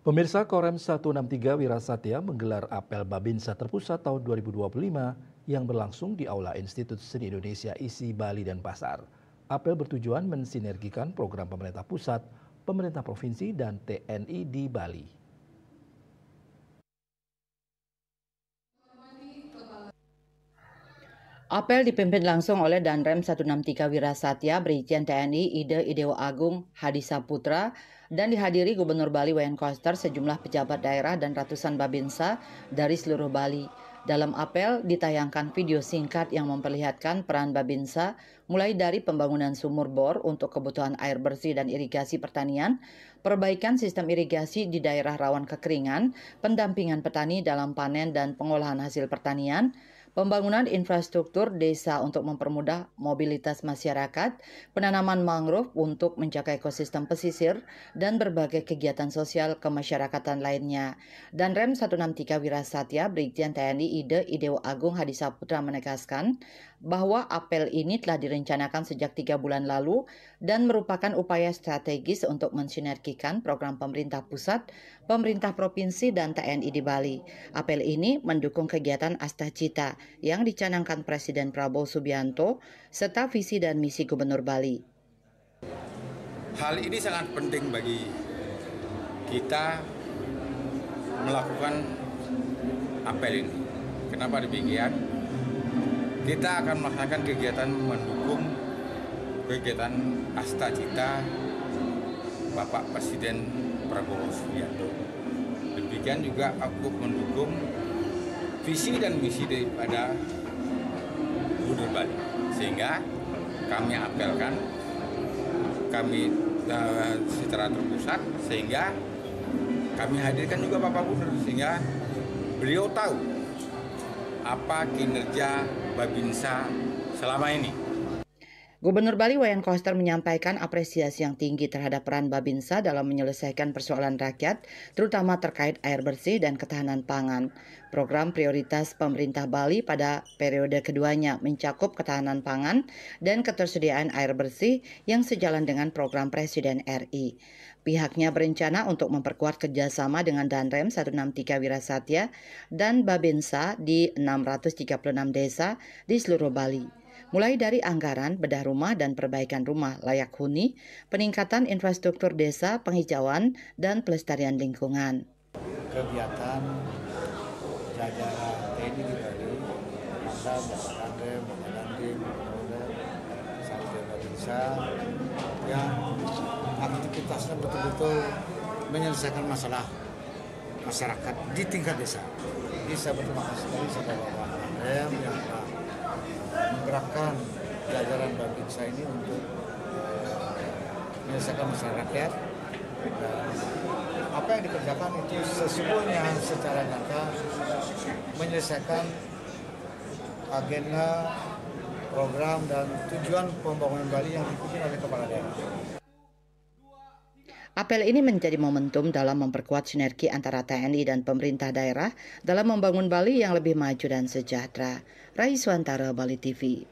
Pemirsa, Korem 163 Wirasatya menggelar apel Babinsa terpusat tahun 2025 yang berlangsung di Aula Institut Seni Indonesia ISI Bali dan Pasar. Apel bertujuan mensinergikan program pemerintah pusat, pemerintah provinsi, dan TNI di Bali. Apel dipimpin langsung oleh Danrem 163 Wirasatya Brigjen TNI Ide Ideo Agung Hadi Saputra dan dihadiri Gubernur Bali Wayan Koster, sejumlah pejabat daerah dan ratusan babinsa dari seluruh Bali. Dalam apel ditayangkan video singkat yang memperlihatkan peran babinsa mulai dari pembangunan sumur bor untuk kebutuhan air bersih dan irigasi pertanian, perbaikan sistem irigasi di daerah rawan kekeringan, pendampingan petani dalam panen dan pengolahan hasil pertanian, pembangunan infrastruktur desa untuk mempermudah mobilitas masyarakat, penanaman mangrove untuk menjaga ekosistem pesisir, dan berbagai kegiatan sosial kemasyarakatan lainnya. Danrem 163 Wirasatya Brigjen TNI Ide Ideo Agung Hadi Saputra menegaskan bahwa apel ini telah direncanakan sejak 3 bulan lalu dan merupakan upaya strategis untuk mensinergikan program pemerintah pusat, pemerintah provinsi, dan TNI di Bali. Apel ini mendukung kegiatan Astacita yang dicanangkan Presiden Prabowo Subianto serta visi dan misi Gubernur Bali. Hal ini sangat penting bagi kita melakukan apel ini. Kenapa demikian? Kita akan melaksanakan kegiatan mendukung kegiatan Astacita Bapak Presiden Prabowo Subianto. Demikian juga aku mendukung visi dan misi daripada Gubernur Bali, sehingga kami apelkan, kami secara terpusat, sehingga kami hadirkan juga Bapak Gubernur, sehingga beliau tahu apa kinerja Babinsa selama ini. Gubernur Bali Wayan Koster menyampaikan apresiasi yang tinggi terhadap peran Babinsa dalam menyelesaikan persoalan rakyat, terutama terkait air bersih dan ketahanan pangan. Program prioritas pemerintah Bali pada periode keduanya mencakup ketahanan pangan dan ketersediaan air bersih yang sejalan dengan program Presiden RI. Pihaknya berencana untuk memperkuat kerjasama dengan Danrem 163 Wirasatya dan Babinsa di 636 desa di seluruh Bali. Mulai dari anggaran, bedah rumah dan perbaikan rumah layak huni, peningkatan infrastruktur desa, penghijauan, dan pelestarian lingkungan. Kegiatan jajaran TNI di Bali, Pangdam, Bapak Danrem, Bapak Dandim, sampai Babinsa, yang aktivitasnya betul-betul menyelesaikan masalah masyarakat di tingkat desa. Jadi saya berterima kasih kepada Bapak Danrem yang menggerakkan jajaran Babinsa ini untuk menyelesaikan masalah rakyat. Dan apa yang dikerjakan itu sesungguhnya secara nyata menyelesaikan agenda, program, dan tujuan pembangunan Bali yang diikuti oleh kepala daerah. Apel ini menjadi momentum dalam memperkuat sinergi antara TNI dan pemerintah daerah dalam membangun Bali yang lebih maju dan sejahtera. Raiswantara, Bali TV.